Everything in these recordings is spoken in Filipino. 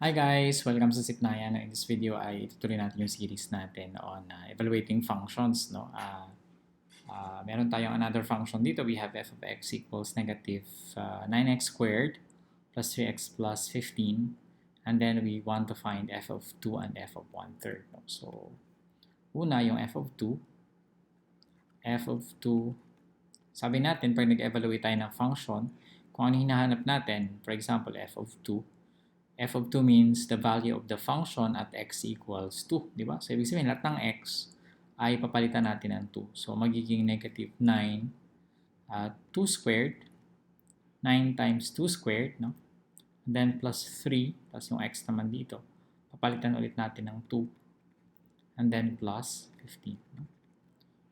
Hi guys! Welcome sa Siknayan. In this video ay tutuloy natin yung series natin on evaluating functions. Meron tayong another function dito. We have f of x equals negative 9x squared plus 3x plus 15. And then we want to find f of 2 and f of 1/3. No? So, una yung f of 2. F of 2, sabi natin pag nag-evaluate tayo ng function, kung ano hinahanap natin, for example, f of 2, f of 2 means the value of the function at x equals 2, di ba? So, ibig sabihin, lahat ng x ay papalitan natin ng 2. So, magiging negative 9, 2 squared, 9 times 2 squared, no? And then plus 3, plus yung x naman dito. Papalitan ulit natin ng 2. And then plus 15, no?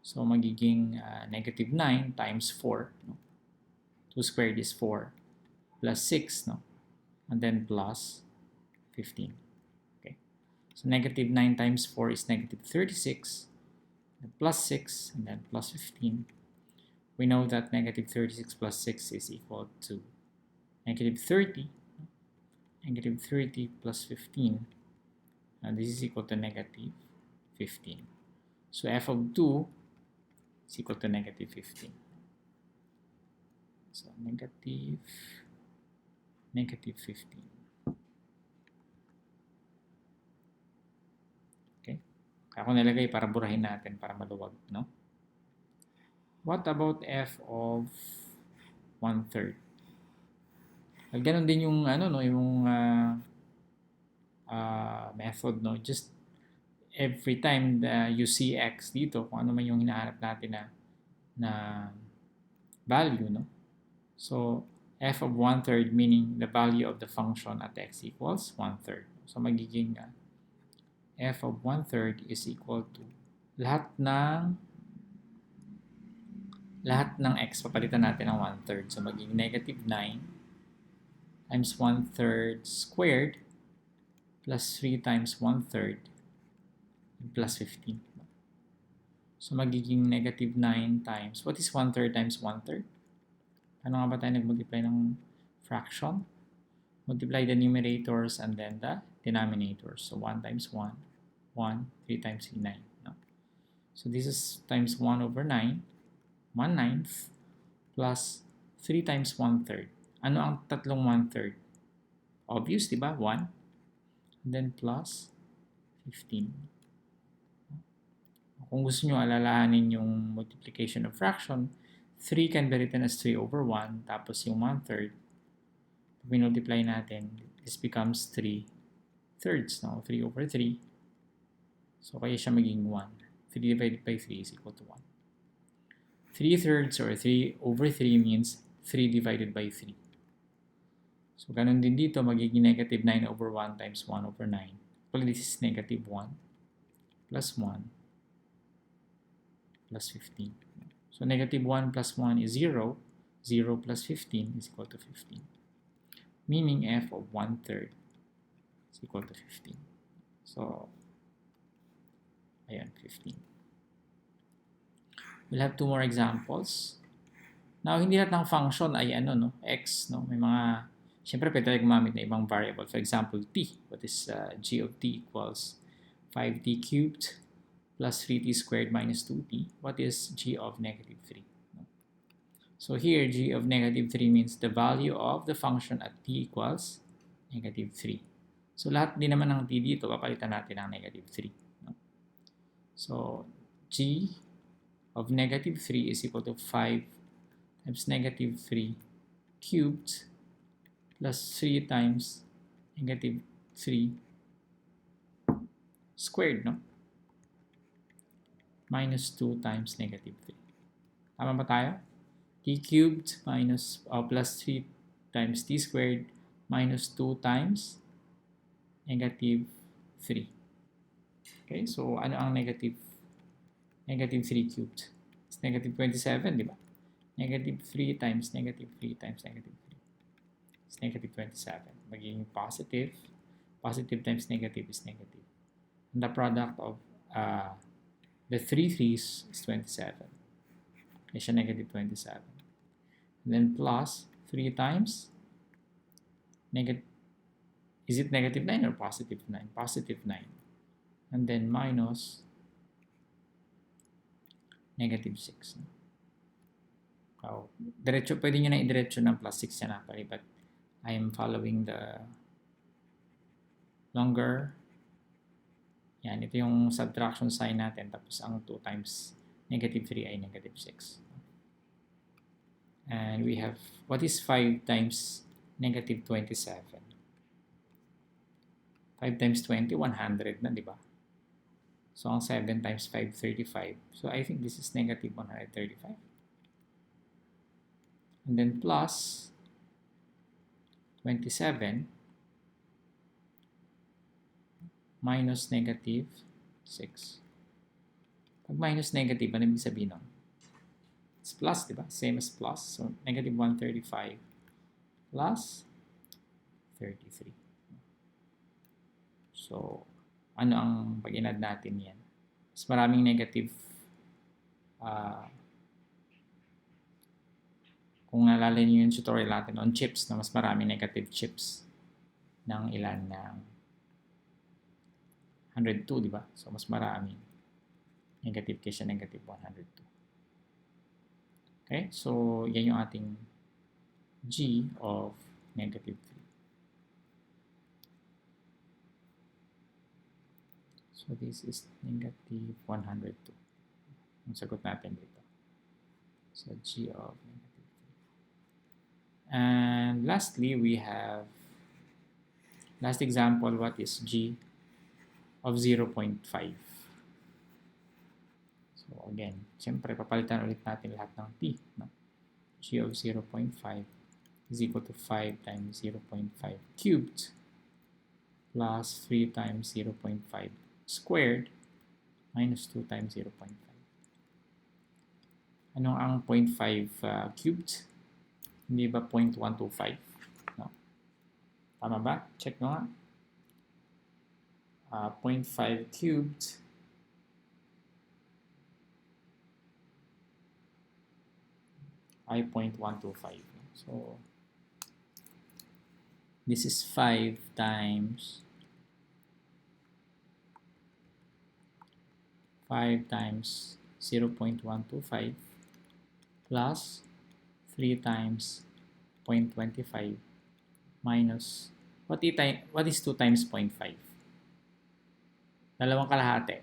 So, magiging negative 9 times 4, no? 2 squared is 4, plus 6, no? And then plus 15. Okay. So negative 9 times 4 is negative 36, and plus 6, and then plus 15. We know that negative 36 plus 6 is equal to negative 30. Negative 30 plus 15, and this is equal to negative 15. So f of 2 is equal to negative 15. So negative 15. Okay? Kaya ako nilagay para burahin natin, para maluwag, no? What about f of 1/3? Ganun din yung method, no? Just every time you see x dito, kung ano man yung hinahanap natin na value, no? So f of 1/3 meaning the value of the function at x equals 1/3. So magiging f of 1/3 is equal to lahat ng x papalitan natin ng 1/3. So magiging negative 9 times 1/3 squared plus 3 times 1/3 plus 15. So magiging negative 9 times, what is 1/3 times 1/3? Ano nga ba tayo nag-multiply ng fraction? Multiply the numerators and then the denominators. So 1 times 1, 1, 3 times 3, 9. No? So this is times 1 over 9, 1/9 plus 3 times 1/3. Ano ang tatlong 1/3? Obvious, di ba? 1. And then plus 15. Kung gusto nyo alalahanin yung multiplication of fraction, 3 can be written as 3 over 1. Tapos yung 1/3, pag multiply natin, this becomes 3/3. No? 3 over 3. So kaya siya maging 1. 3 divided by 3 is equal to 1. 3/3 or 3 over 3 means 3 divided by 3. So ganun din dito, magiging negative 9 over 1 times 1 over 9. Well, this is negative 1 plus 1 plus 15. So negative 1 plus 1 is 0. 0 plus 15 is equal to 15. Meaning f of 1/3 is equal to 15. So, ayan, 15. We'll have two more examples. Now, hindi lahat ng function ay x, no? May mga, syempre pwede tayo gumamit ng ibang variable. For example, t. What is g of t equals 5t cubed plus 3t squared minus 2t. What is g of negative 3? So here, g of negative 3 means the value of the function at t equals negative 3. So lahat din naman ng t dito, papalitan natin ng negative 3. No? So g of negative 3 is equal to 5 times negative 3 cubed plus 3 times negative 3 squared, no? Minus 2 times negative 3. Tama ba tayo? T cubed minus plus 3 times t squared minus 2 times negative 3. Okay, so ano ang negative 3 cubed? It's negative 27, di ba? Negative 3 times negative 3 times negative 3. It's negative 27. Magiging positive. Positive times negative is negative. And the product of the 3 3's is 27. Kaya siya negative 27. And then plus 3 times negative is it negative 9 or positive 9? Positive 9. And then minus negative 6. Oh, diretso, pwede nyo na idiretso ng plus 6 yan actually, but I am following the longer. Yan, ito yung subtraction sign natin, tapos ang 2 times negative 3 ay negative 6. And we have, what is 5 times negative 27? 5 times 20, 100 na, di ba? So, ang 7 times 5, 35. So, I think this is negative 135. And then plus 27 minus negative 6. Pag minus negative, ano ibig sabihin nun? It's plus, di ba? Same as plus. So, negative 135 plus 33. So, ano ang pag-inad natin yan? Mas maraming negative. Kung naalala niyo yung tutorial natin on chips, na mas maraming negative chips ng ilan ng 102, di ba? So, mas maraming negative kaysa negative 102. Okay? So, yan yung ating G of negative 3. So, this is negative 102. Ang sagot natin dito. So, G of negative 3. And lastly, we have, last example, what is G of 0.5? So, again, siyempre, papalitan ulit natin lahat ng T. No? G of 0.5 is equal to 5 times 0.5 cubed plus 3 times 0.5 squared minus 2 times 0.5. Ano ang 0.5 cubed? Hindi ba 0.125? No? Tama ba? Check mo nga. 0.5 cubed ay 0.125. So, this is 5 times 0.125 plus 3 times 0.25 minus, what is 2 times 0.5? Dalawang kalahati.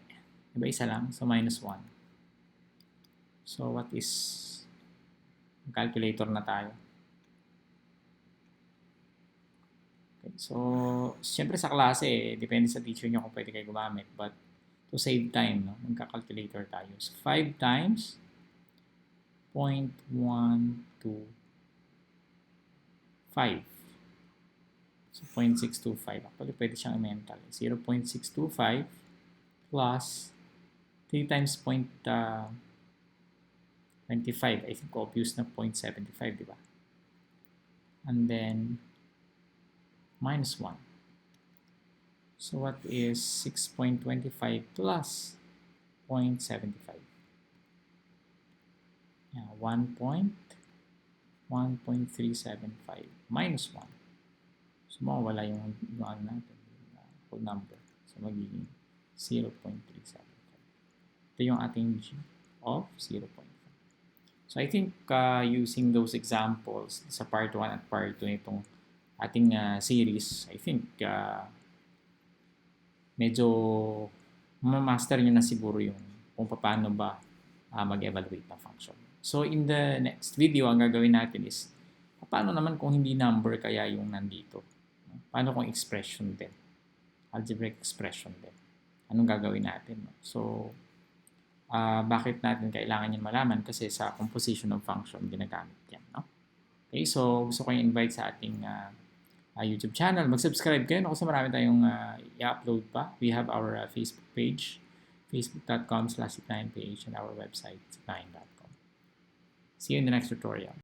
Diba isa lang? So, minus 1. So, what is, calculator na tayo. Okay, so, siyempre sa klase, depende sa teacher nyo kung pwede kayo gumamit. But, to save time, no, magka-calculator tayo. So, 5 times 0.125. So, 0.625. Actually, pwede siyang i-mental. 0.625 plus 3 times 0.25. I think obvious na 0.75, di ba? And then, minus 1. So, what is 6.25 plus 0.75? Yeah, 1.375 minus 1. So, mawawala yung ano natin, whole number. So, magiging 0.375. Ito yung ating G of 0.5. So, I think using those examples sa part 1 at part 2 nitong ating series, I think medyo ma-master nyo na siguro yung kung paano ba mag-evaluate ng function. So, in the next video, ang gagawin natin is paano naman kung hindi number kaya yung nandito? Paano kung expression din? Algebraic expression din. Anong gagawin natin? So, bakit natin kailangan yan malaman? Kasi sa composition of function, ginagamit yan. No? Okay, so gusto ko yung invite sa ating YouTube channel. Mag-subscribe kayo kasi marami tayong i-upload pa. We have our Facebook page, facebook.com/sipnayanph, and our website, sipnayan.com. See you in the next tutorial.